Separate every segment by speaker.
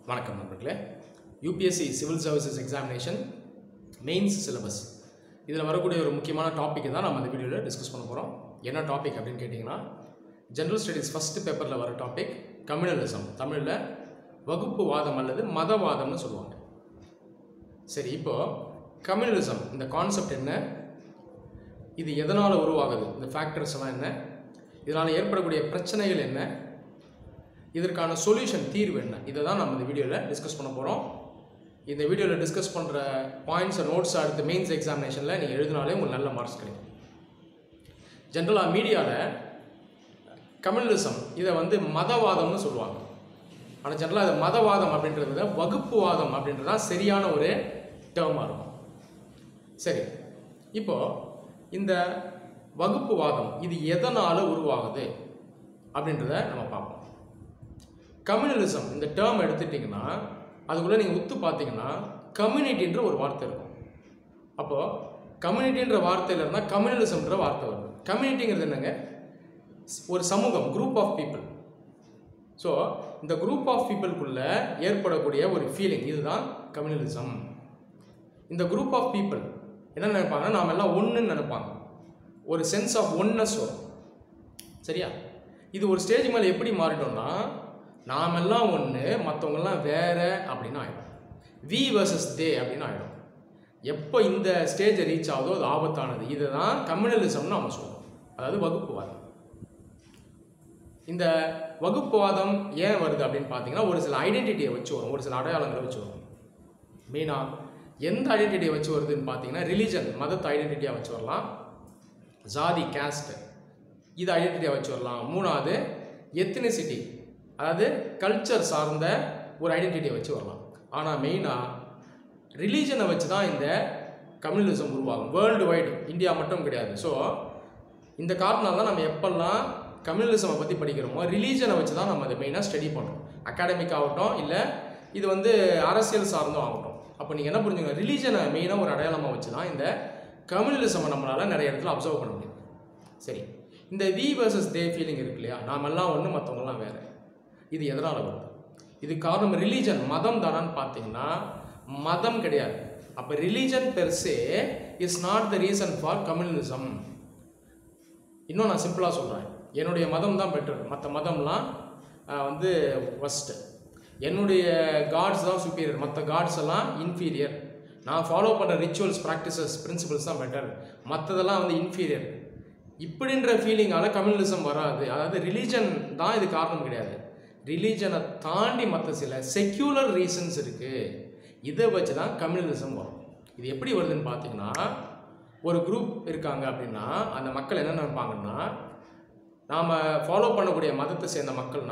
Speaker 1: வணக்கம் நண்பர்களே. UPSC civil services examination mains syllabus இதில் வரக்கூடிய ஒரு முக்கியமான டாப்பிக் தான் நம்ம இந்த வீடியோவில் டிஸ்கஸ் பண்ண போகிறோம். என்ன டாபிக் அப்படின்னு கேட்டிங்கன்னா, ஜென்ரல் ஸ்டடீஸ் ஃபஸ்ட்டு பேப்பரில் வர டாபிக் கம்யூனலிசம், தமிழில் வகுப்புவாதம் அல்லது மதவாதம்னு சொல்லுவாங்க. சரி, இப்போது கம்யூனலிசம் இந்த கான்செப்ட் என்ன, இது எதனால் உருவாகுது, இந்த ஃபேக்டர்ஸ் எல்லாம் என்ன, இதனால் ஏற்படக்கூடிய பிரச்சனைகள் என்ன, இதற்கான சொல்யூஷன் தீர்வு என்ன, இதை தான் நம்ம இந்த வீடியோவில் டிஸ்கஸ் பண்ண போகிறோம். இந்த வீடியோவில் டிஸ்கஸ் பண்ணுற பாயிண்ட்ஸ் அண்ட் நோட்ஸ் அடுத்து மெயின்ஸ் எக்ஸாமினேஷனில் நீங்கள் எழுதினாலே உங்களுக்கு நல்ல மார்க்ஸ் கிடைக்கும். ஜென்ரலாக மீடியாவில் கம்யூனலிசம் இதை மதவாதம்னு சொல்லுவாங்க. ஆனால் ஜென்ரலாக இது மதவாதம் அப்படின்றத வகுப்புவாதம் அப்படின்றது தான் சரியான ஒரு டேர்மாக இருக்கும். சரி, இப்போது இந்த வகுப்புவாதம் இது எதனால் உருவாகுது அப்படின்றத நம்ம பார்ப்போம். கம்யூனலிசம் இந்த டேர்ம் எடுத்துட்டிங்கன்னா அதுக்குள்ளே நீங்கள் உத்து பார்த்தீங்கன்னா கம்யூனிட்டின்ற ஒரு வார்த்தை இருக்கும். அப்போது கம்யூனிட்டின்ற வார்த்தையில் இருந்தால் கம்யூனலிசம்ன்ற வார்த்தை வருது. கம்யூனிட்டிங்கிறது என்னங்க, ஒரு சமூகம், குரூப் ஆஃப் பீப்புள். ஸோ இந்த குரூப் ஆஃப் பீப்புளுக்குள்ளே ஏற்படக்கூடிய ஒரு ஃபீலிங் இதுதான் கம்யூனலிசம். இந்த குரூப் ஆஃப் பீப்புள் என்ன நினைப்பாங்கன்னா, நாம் எல்லாம் ஒன்றுன்னு நினைப்பாங்க, ஒரு சென்ஸ் ஆஃப் ஒன்னஸ் வரும். சரியா? இது ஒரு ஸ்டேஜ் மேலே எப்படி மாறிட்டோம்னா, நாமெல்லாம் ஒன்று மற்றவங்கெல்லாம் வேற அப்படின்னு ஆகிடும். வி வர்சஸ் தே அப்படின்னு ஆகிடும். எப்போ இந்த ஸ்டேஜை ரீச் ஆகுதோ அது ஆபத்தானது. இதுதான் கம்யூனலிசம்னு நம்ம சொல்லுவோம், அதாவது வகுப்புவாதம். இந்த வகுப்புவாதம் ஏன் வருது அப்படின்னு பார்த்தீங்கன்னா, ஒரு சில ஐடென்டிட்டியை வச்சு வரும், ஒரு சில அடையாளங்களை வச்சு வரும். மெயினாக எந்த ஐடென்டிட்டியை வச்சு வருதுன்னு பார்த்தீங்கன்னா, ரிலீஜன், மதத்தை ஐடென்டிட்டியாக வச்சு வரலாம். ஜாதி, கேஸ்ட், இது ஐடென்டிட்டியாக வச்சு வரலாம். மூணாவது எத்னிசிட்டி, அதாவது கல்ச்சர் சார்ந்த ஒரு ஐடென்டிட்டியை வச்சு வரலாம். ஆனால் மெயினாக ரிலீஜனை வச்சு தான் இந்த கம்யூனலிசம் உருவாகும், வேர்ல்டு வைடு, இந்தியா மட்டும் கிடையாது. ஸோ இந்த காரணத்தால் தான் நம்ம எப்பெல்லாம் கம்யூனலிசமை பற்றி படிக்கிறோமோ ரிலீஜனை வச்சு தான் நம்ம அதை மெயினாக ஸ்டடி பண்ணுறோம். அகாடமிக் ஆகட்டும், இல்லை இது அரசியல் சார்ந்தும் ஆகட்டும். அப்போ நீங்கள் என்ன புரிஞ்சுங்க, ரிலீஜனை மெயினாக ஒரு அடையாளமாக வச்சு தான் இந்த கம்யூனலிசமை நம்மளால் நிறைய இடத்துல அப்சர்வ் பண்ண முடியும். சரி, இந்த வி வர்சஸ் தே ஃபீலிங் இருக்கு இல்லையா, நாமெல்லாம் ஒன்று மற்றவங்களாம் வேறு, இது எதனால் வருது? இது காரணம் ரிலீஜன், மதம் தானான்னு பார்த்தீங்கன்னா மதம் கிடையாது. அப்போ religion per se is not the reason for communalism. இன்னும் நான் சிம்பிளாக சொல்கிறேன், என்னுடைய மதம் தான் பெட்டர், மற்ற மதம்லாம் ஃபஸ்ட்டு, என்னுடைய காட்ஸ் தான் சுப்பீரியர், மற்ற காட்ஸ் எல்லாம் இன்ஃபீரியர், நான் ஃபாலோ பண்ணுற ரிச்சுவல்ஸ், ப்ராக்டிசஸ், பிரின்சிபல்ஸ் தான் பெட்டர், மற்றதெல்லாம் இன்ஃபீரியர். இப்படின்ற ஃபீலிங்கால் கம்யூனலிசம் வராது. அதாவது ரிலீஜன் தான் இது காரணம் கிடையாது. ரிலீஜனை தாண்டி மற்ற சில செக்யூலர் ரீசன்ஸ் இருக்குது, இதை வச்சு தான் கம்யூனலிசம் வரும். இது எப்படி வருதுன்னு பார்த்தீங்கன்னா, ஒரு குரூப் இருக்காங்க அப்படின்னா அந்த மக்கள் என்ன நினைப்பாங்கன்னா, நாம் ஃபாலோ பண்ணக்கூடிய மதத்தை சேர்ந்த மக்கள்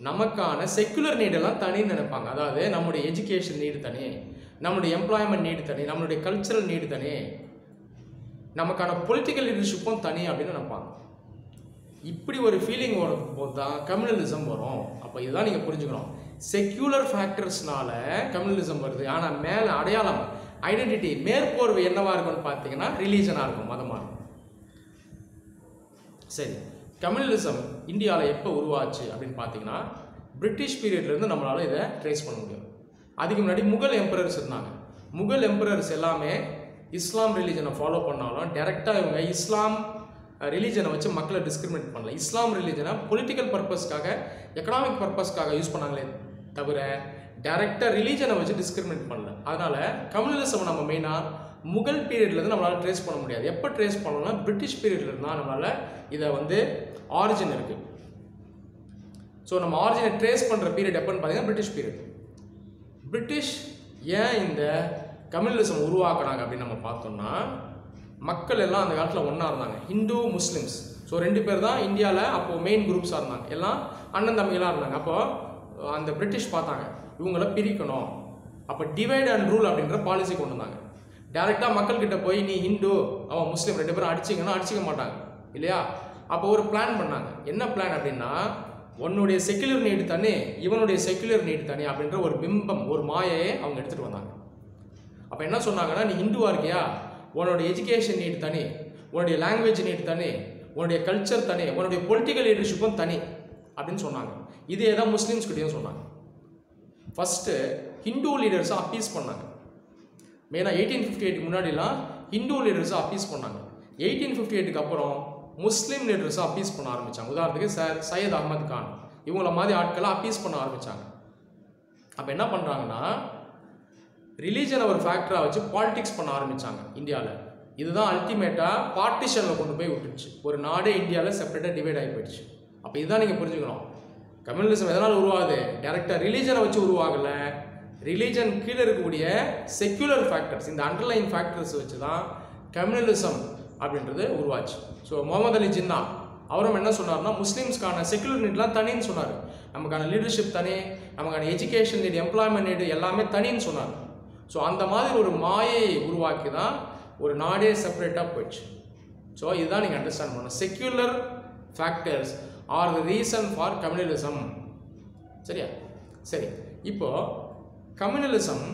Speaker 1: நமக்கான செக்குலர் நீடெல்லாம் தனின்னு நினைப்பாங்க. அதாவது நம்முடைய எஜுகேஷன் நீடு தனி, நம்மளுடைய எம்ப்ளாய்மெண்ட் நீடு தனி, நம்மளுடைய கல்ச்சரல் நீடு தனி, நமக்கான பொலிட்டிக்கல் லீடர்ஷிப்பும் தனி அப்படின்னு நினைப்பாங்க. இப்படி ஒரு ஃபீலிங் வரும்போது தான் கம்யூனலிசம் வரும். அப்போ இதுதான் நீங்கள் புரிஞ்சுக்கணும், செக்யூலர் ஃபேக்டர்ஸ்னால கம்யூனலிசம் வருது. ஆனால் மேலே அடையாளம், ஐடென்டிட்டி, மேற்போர்வு என்னவாக இருக்கும்னு பார்த்தீங்கன்னா ரிலீஜனாக இருக்கும், மதமாக இருக்கும். சரி, கம்யூனலிசம் இந்தியாவில் எப்போ உருவாச்சு அப்படின்னு பார்த்தீங்கன்னா, பிரிட்டிஷ் பீரியட்லேருந்து நம்மளால் இதை ட்ரேஸ் பண்ண முடியும். அதுக்கு முன்னாடி முகல் எம்பரர்ஸ் இருந்தாங்க. முகல் எம்பரர்ஸ் எல்லாமே இஸ்லாம் ரிலீஜனை ஃபாலோ பண்ணாலும் டைரெக்டாக இவங்க இஸ்லாம் ரிலீஜனை வச்சு மக்களை டிஸ்கிரிமினேட் பண்ணல. இஸ்லாம் ரிலீஜனை பொலிட்டிக்கல் பர்பஸ்க்காக, எக்கனாமிக் பர்பஸ்க்காக யூஸ் பண்ணாங்களே தவிர டைரெக்டாக ரிலீஜனை வச்சு டிஸ்கிரிமினேட் பண்ணல. அதனால் கம்யூனலிசம் நம்ம மெயினாக முகல் பீரியட்லேருந்து நம்மளால் ட்ரேஸ் பண்ண முடியாது. எப்போ ட்ரேஸ் பண்ணோம்னா பிரிட்டிஷ் பீரியட்ல இருந்தால் நம்மளால் இதை ஆரிஜின் இருக்குது. ஸோ நம்ம ஆரிஜினை ட்ரேஸ் பண்ணுற பீரியட் எப்போன்னு பார்த்தீங்கன்னா பிரிட்டிஷ் பீரியட். பிரிட்டிஷ் ஏன் இந்த கம்யூனலிசம் உருவாக்குனாங்க அப்படின்னு நம்ம பார்த்தோம்னா, மக்கள் எல்லாம் அந்த காலத்தில் ஒன்றா இருந்தாங்க, ஹிந்து முஸ்லிம்ஸ். ஸோ ரெண்டு பேர் தான் இந்தியாவில் அப்போது மெயின் குரூப்ஸாக இருந்தாங்க, எல்லாம் அண்ணன் தம்பிகளாக இருந்தாங்க. அப்போது அந்த பிரிட்டிஷ் பார்த்தாங்க இவங்கள பிரிக்கணும், அப்போ டிவைட் அண்ட் ரூல் அப்படின்ற பாலிசி கொண்டு வந்தாங்க. டேரெக்டாக மக்கள்கிட்ட போய் நீ ஹிந்து அவன் முஸ்லீம் ரெண்டு பேரும் அடிச்சிங்கன்னா அடிச்சிக்க மாட்டாங்க இல்லையா. அப்போ ஒரு பிளான் பண்ணாங்க. என்ன பிளான் அப்படின்னா, உன்னுடைய செக்குலர் நீடு தனி, இவனுடைய செக்குலர் நீடு தனி அப்படின்ற ஒரு பிம்பம், ஒரு மாயையை அவங்க எடுத்துகிட்டு வந்தாங்க. அப்போ என்ன சொன்னாங்கன்னா, நீ ஹிந்துவாக இருக்கியா, உன்னோட எஜுகேஷன் நீடு தனி, உன்னுடைய லாங்குவேஜ் நீடு தனி, உன்னுடைய கல்ச்சர் தனி, உன்னுடைய பொலிட்டிக்கல் லீடர்ஷிப்பும் தனி அப்படின்னு சொன்னாங்க. இதே தான் முஸ்லீம்ஸ் கிட்டையும் சொன்னாங்க. ஃபஸ்ட்டு ஹிந்து லீடர்ஸை அப்பீஸ் பண்ணாங்க. மெயினாக 1858 முன்னாடிலாம் ஹிந்து லீடர்ஸை அப்பீஸ் பண்ணாங்க. 1858க்கு அப்புறம் முஸ்லீம் லீடர்ஸை அப்பீஸ் பண்ண ஆரம்பித்தாங்க. உதாரணத்துக்கு சையத் அகமது கான் இவங்கள மாதிரி ஆட்களை அப்பீஸ் பண்ண ஆரம்பித்தாங்க. அப்போ என்ன பண்ணுறாங்கன்னா ரிலீஜனை ஒரு ஃபேக்டராக வச்சு பாலிடிக்ஸ் பண்ண ஆரம்பித்தாங்க இந்தியாவில். இதுதான் அல்டிமேட்டாக பார்ட்டிஷனில் கொண்டு போய் விட்டுருச்சு. ஒரு நாடே இந்தியாவில் செப்பரேட்டாக டிவைட் ஆகி போயிடுச்சு. அப்போ இதுதான் நீங்கள் புரிஞ்சுக்கணும். கம்யூனலிசம் எதனால் உருவாகுது? டேரெக்டாக ரிலீஜனை வச்சு உருவாகலை. ரிலீஜன் கீழே இருக்கக்கூடிய செக்யூலர் ஃபேக்டர்ஸ், இந்த அண்டர்லைன் ஃபேக்டர்ஸ் வச்சு தான் கம்யூனலிசம் அப்படின்றது உருவாச்சு. ஸோ முகமது அலி ஜின்னா அவரும் என்ன சொன்னார்னா முஸ்லீம்ஸ்க்கான செக்யூலர் நீட்லாம் தனின்னு சொன்னார். நமக்கான லீடர்ஷிப் தனி, நமக்கான எஜுகேஷன் நீடு, எம்ப்ளாய்மெண்ட் நீடு எல்லாமே தனின்னு சொன்னார். ஸோ அந்த மாதிரி ஒரு மாயை உருவாக்கி தான் ஒரு நாடே செப்பரேட்டாக போயிடுச்சு. ஸோ இதுதான் நீங்கள் அண்டர்ஸ்டாண்ட் பண்ணணும். Secular factors R the reason for communalism. சரியா? சரி, இப்போது கம்யூனலிசம்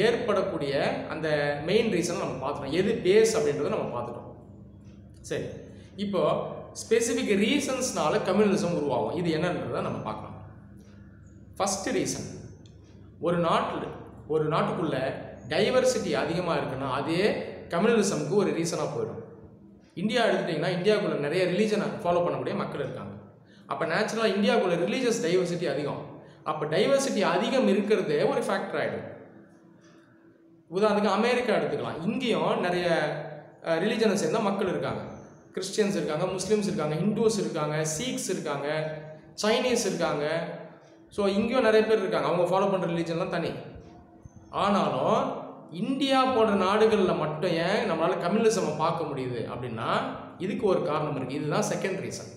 Speaker 1: ஏற்படக்கூடிய அந்த மெயின் ரீசன் நம்ம பார்த்துட்டோம். எது பேஸ் அப்படின்றத நம்ம பார்த்துட்டோம். சரி, இப்போது ஸ்பெசிஃபிக் ரீசன்ஸ்னால கம்யூனலிசம் உருவாகும். இது என்னன்றதை நம்ம பார்க்கலாம். ஃபஸ்ட்டு ரீசன், ஒரு நாட்டுக்குள்ளே டைவர்சிட்டி அதிகமாக இருக்குன்னா அதே கம்யூனலிசம்க்கு ஒரு ரீசனாக போயிடும். இந்தியா எடுத்துட்டிங்கன்னா இந்தியாவுக்குள்ளே நிறைய ரிலீஜனை ஃபாலோ பண்ணக்கூடிய மக்கள் இருக்காங்க. அப்போ நேச்சுரலாக இந்தியாவுக்குள்ளே ரிலீஜியஸ் டைவர்சிட்டி அதிகம். அப்போ டைவர்சிட்டி அதிகம் இருக்கிறதே ஒரு ஃபேக்டர் ஆகிடும். உதாரணத்துக்கு அமெரிக்கா எடுத்துக்கலாம். இங்கேயும் நிறைய ரிலீஜனை சேர்ந்த மக்கள் இருக்காங்க. கிறிஸ்டியன்ஸ் இருக்காங்க, முஸ்லீம்ஸ் இருக்காங்க, ஹிந்துஸ் இருக்காங்க, சீக்ஸ் இருக்காங்க, சைனீஸ் இருக்காங்க. ஸோ இங்கேயும் நிறைய பேர் இருக்காங்க. அவங்க ஃபாலோ பண்ணுற ரிலீஜன்லாம் தனி. ஆனாலும் இந்தியா போன்ற நாடுகளில் மட்டும் ஏன் நம்மளால் கம்யூனலிசமை பார்க்க முடியுது அப்படின்னா இதுக்கு ஒரு காரணம் இருக்குது. இதுதான் செகண்ட் ரீசன்.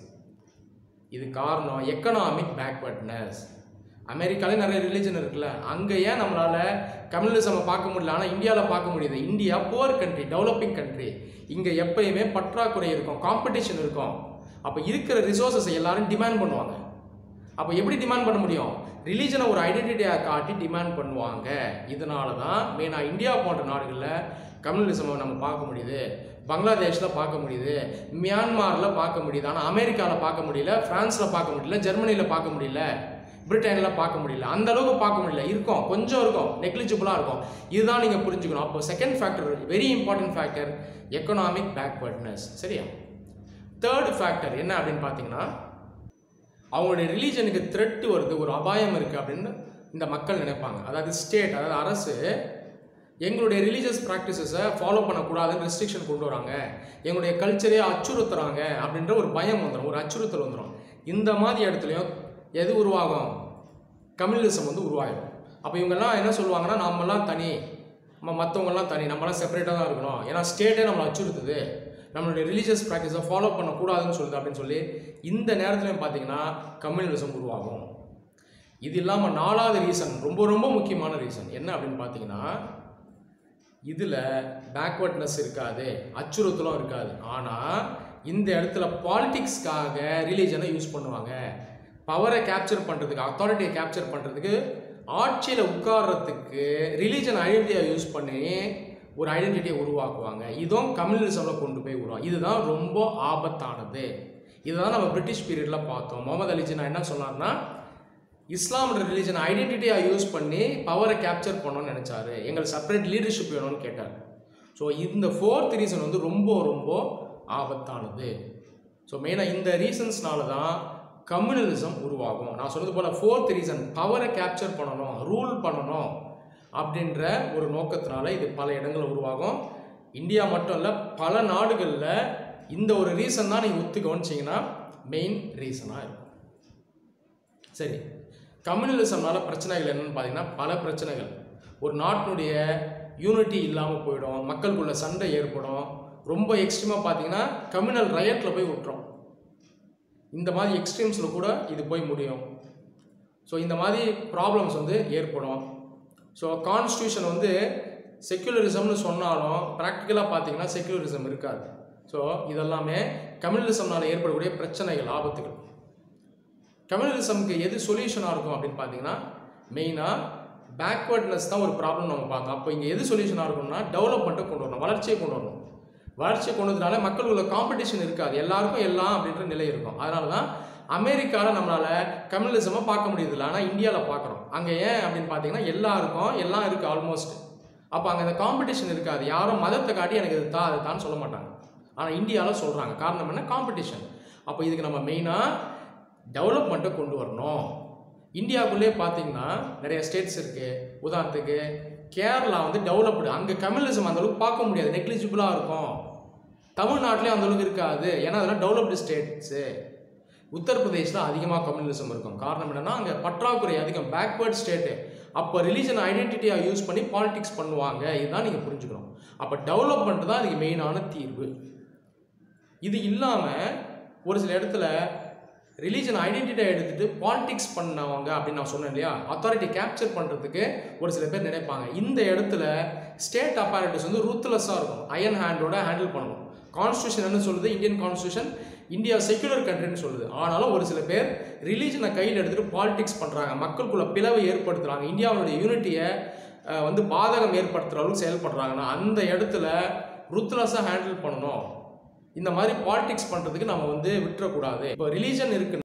Speaker 1: இது காரணம் எக்கனாமிக் பேக்வர்ட்னஸ். அமெரிக்காலே நிறைய ரிலீஜன் இருக்குல்ல, அங்கே ஏன் நம்மளால் கம்யூனலிசமை பார்க்க முடியல, ஆனால் இந்தியாவில் பார்க்க முடியுது? India poor country, developing country. இங்கே எப்பயுமே பற்றாக்குறை இருக்கும், காம்படிஷன் இருக்கும். அப்போ இருக்கிற ரிசோர்ஸஸை எல்லாரும் டிமாண்ட் பண்ணுவாங்க. அப்போ எப்படி டிமாண்ட் பண்ண முடியும்? ரிலீஜனை ஒரு ஐடென்டிட்டியாக காட்டி டிமாண்ட் பண்ணுவாங்க. இதனால தான் மெயினாக இந்தியா போன்ற நாடுகளில் கம்யூனலிசமை நம்ம பார்க்க முடியுது. பங்களாதேஷில் பார்க்க முடியுது, மியான்மாரில் பார்க்க முடியுது, ஆனால் அமெரிக்காவில் பார்க்க முடியல, ஃப்ரான்ஸில் பார்க்க முடியல, ஜெர்மனியில் பார்க்க முடியல, பிரிட்டனில் பார்க்க முடியல. அந்த அளவுக்கு பார்க்க முடியல. இருக்கும், கொஞ்சம் இருக்கும், நெக்லிஜிபிளாக இருக்கும். இதுதான் நீங்கள் புரிஞ்சுக்கணும். அப்போ second factor, very important factor, economic backwardness. சரியா? தேர்ட் ஃபேக்டர் என்ன அப்படின்னு பார்த்தீங்கன்னா அவங்களுடைய ரிலீஜனுக்கு த்ரெட் வருது, ஒரு அபாயம் இருக்குது அப்படின்னு இந்த மக்கள் நினைப்பாங்க. அதாவது ஸ்டேட், அதாவது அரசு எங்களுடைய ரிலீஜியஸ் ப்ராக்டிசஸை ஃபாலோ பண்ணக்கூடாதுன்னு ரெஸ்ட்ரிக்ஷன் கொண்டு வராங்க, எங்களுடைய கல்ச்சரே அச்சுறுத்துறாங்க அப்படின்ற ஒரு பயம் வந்துடும், ஒரு அச்சுறுத்தல் வந்துடும். இந்த மாதிரி இடத்துலையும் எது உருவாகும்? கம்யூனலிசம் உருவாகும். அப்போ இவங்கெல்லாம் என்ன சொல்லுவாங்கன்னா நம்மலாம் தனி, மற்றவங்கெல்லாம் தனி, நம்மளாம் செப்பரேட்டாக தான் இருக்கணும், ஏன்னா ஸ்டேட்டே நம்மளை அச்சுறுத்துது, நம்மளுடைய ரிலீஜியஸ் ப்ராக்டிஸை ஃபாலோ பண்ணக்கூடாதுன்னு சொல்லுது அப்படின்னு சொல்லி இந்த நேரத்துலையும் பார்த்தீங்கன்னா கம்யூனலிசம் உருவாகும். இது இல்லாமல் நாலாவது ரீசன், ரொம்ப ரொம்ப முக்கியமான ரீசன் என்ன அப்படின்னு பார்த்தீங்கன்னா இதில் பேக்வர்ட்னஸ் இருக்காது, அச்சுறுத்தலும் இருக்காது. ஆனால் இந்த இடத்துல பாலிட்டிக்ஸ்க்காக ரிலீஜனை யூஸ் பண்ணுவாங்க. பவரை கேப்சர் பண்ணுறதுக்கு, அத்தாரிட்டியை கேப்சர் பண்ணுறதுக்கு, ஆட்சியில் உட்கார்றதுக்கு ரிலீஜன் ஐடென்டிட்டியை யூஸ் பண்ணி ஒரு ஐடென்டிட்டியை உருவாக்குவாங்க. இதுவும் கம்யூனலிசமில் கொண்டு போய் விடுவோம். இதுதான் ரொம்ப ஆபத்தானது. இதுதான் நம்ம பிரிட்டிஷ் பீரியடில் பார்த்தோம். முகமது அலி ஜின்னா என்ன சொன்னார்னா இஸ்லாம் ரிலீஜன் ஐடென்டிட்டியாக யூஸ் பண்ணி பவரை கேப்சர் பண்ணணும்னு நினச்சாரு, எங்களுக்கு செப்பரேட் லீடர்ஷிப் வேணும்னு கேட்டார். ஸோ இந்த ஃபோர்த் ரீசன் ரொம்ப ரொம்ப ஆபத்தானது. ஸோ மெயினாக இந்த ரீசன்ஸ்னால தான் கம்யூனலிசம் உருவாகும். நான் சொன்னது போல் ஃபோர்த் ரீசன், பவரை கேப்சர் பண்ணணும், ரூல் பண்ணணும் அப்படின்ற ஒரு நோக்கத்தினால இது பல இடங்களில் உருவாகும். இந்தியா மட்டும் இல்லை, பல நாடுகளில் இந்த ஒரு ரீசன் தான் நீங்கள் ஒத்து கவனிச்சிங்கன்னா மெயின் ரீசனாக இருக்கும். சரி, கம்யூனலிசம்னால பிரச்சனைகள் என்னென்னு பார்த்தீங்கன்னா பல பிரச்சனைகள். ஒரு நாட்டினுடைய யூனிட்டி இல்லாமல் போயிடும், மக்களுக்குள்ள சண்டை ஏற்படும். ரொம்ப எக்ஸ்ட்ரீமாக பார்த்தீங்கன்னா கம்யூனல் ரயட்டில் போய் விட்டுரும். இந்த மாதிரி எக்ஸ்ட்ரீம்ஸில் கூட இது போய் முடியும். ஸோ இந்த மாதிரி ப்ராப்ளம்ஸ் ஏற்படும். ஸோ கான்ஸ்டியூஷன் செக்யூலரிசம்னு சொன்னாலும் ப்ராக்டிக்கலாக பார்த்தீங்கன்னா செக்யூலரிசம் இருக்காது. ஸோ இதெல்லாமே கம்யூனலிசம்னால ஏற்படக்கூடிய பிரச்சனைகள், ஆபத்துகள். கம்யூனலிசம்க்கு எது சொல்யூஷனாக இருக்கும் அப்படின்னு பார்த்தீங்கன்னா மெயினாக பேக்வர்ட்னஸ் தான் ஒரு ப்ராப்ளம் நம்ம பார்த்தோம். அப்போ இங்கே எது சொல்யூஷனாக இருக்கும்னா டெவலப்மெண்ட்டை கொண்டு வரணும், வளர்ச்சியை கொண்டு வரணும். வளர்ச்சியை கொண்டு வந்ததுனால மக்களுக்குள்ள காம்படிஷன் இருக்காது, எல்லாருக்கும் எல்லாம் அப்படின்ற நிலை இருக்கும். அதனால தான் அமெரிக்காவில் நம்மளால் கம்யூனிசமாக பார்க்க முடியுதில்ல, ஆனால் இந்தியாவில் பார்க்குறோம். அங்கே ஏன் அப்படின்னு பார்த்தீங்கன்னா எல்லாருக்கும் எல்லாம் இருக்குது ஆல்மோஸ்ட். அப்போ அங்கே அந்த காம்படிஷன் இருக்காது. யாரும் மதத்தை காட்டி எனக்கு இது அது தான் சொல்ல மாட்டாங்க. ஆனால் இந்தியாவில் சொல்கிறாங்க. காரணம் என்ன? காம்படிஷன். அப்போ இதுக்கு நம்ம மெயினாக டெவலப்மெண்ட்டை கொண்டு வரணும். இந்தியாவுக்குள்ளே பார்த்தீங்கன்னா நிறைய ஸ்டேட்ஸ் இருக்குது. உதாரணத்துக்கு கேரளா வந்து டெவலப்டு. அங்கே கம்யூனிசம் அந்தளவுக்கு பார்க்க முடியாது, நெக்லிஜிபிளாக இருக்கும். தமிழ்நாட்டிலே அந்தளவுக்கு இருக்காது, ஏன்னா அதெல்லாம் டெவலப்டு ஸ்டேட்ஸு. உத்தரப்பிரதேசில் அதிகமாக கம்யூனிசம் இருக்கும். காரணம் என்னென்னா அங்கே பற்றாக்குறை அதிகம், பேக்வேர்ட் ஸ்டேட்டு. அப்போ ரிலீஜன் ஐடென்டிட்டியாக யூஸ் பண்ணி பாலிடிக்ஸ் பண்ணுவாங்க. இதுதான் நீங்கள் புரிஞ்சுக்கணும். அப்போ டெவலப்மெண்ட் தான் இதுக்கு மெயினான தீர்வு. இது இல்லாமல் ஒரு சில இடத்துல ரிலீஜன் ஐடென்டிட்டியை எடுத்துகிட்டு பாலிடிக்ஸ் பண்ணவங்க அப்படின்னு நான் சொன்னேன் இல்லையா, அத்தாரிட்டி கேப்சர் பண்ணுறதுக்கு ஒரு சில பேர் நினைப்பாங்க. இந்த இடத்துல ஸ்டேட் அப்பாரட்டஸ் வந்து ரூத்லெஸ்ஸாக இருக்கும், அயன் ஹேண்டோட ஹேண்டில் பண்ணணும். கான்ஸ்டியூஷன் என்ன சொல்லுது? இந்தியன் கான்ஸ்டியூஷன் இந்தியா செக்யுலர் கண்ட்ரின்னு சொல்லுது. ஆனாலும் ஒரு சில பேர் ரிலீஜனை கையில் எடுத்துகிட்டு பாலிடிக்ஸ் பண்ணுறாங்க, மக்களுக்குள்ள பிளவை ஏற்படுத்துகிறாங்க, இந்தியாவுடைய யூனிட்டியை வந்து பாதகம் ஏற்படுத்துகிற அளவுக்கு செயல்படுறாங்கன்னா அந்த இடத்துல ரூத்லெஸ்ஸாக ஹேண்டில் பண்ணணும். இந்த மாதிரி பாலிடிக்ஸ் பண்ணுறதுக்கு நம்ம வந்து விட்டுறக்கூடாது. இப்போ ரிலீஜன் இருக்குன்னா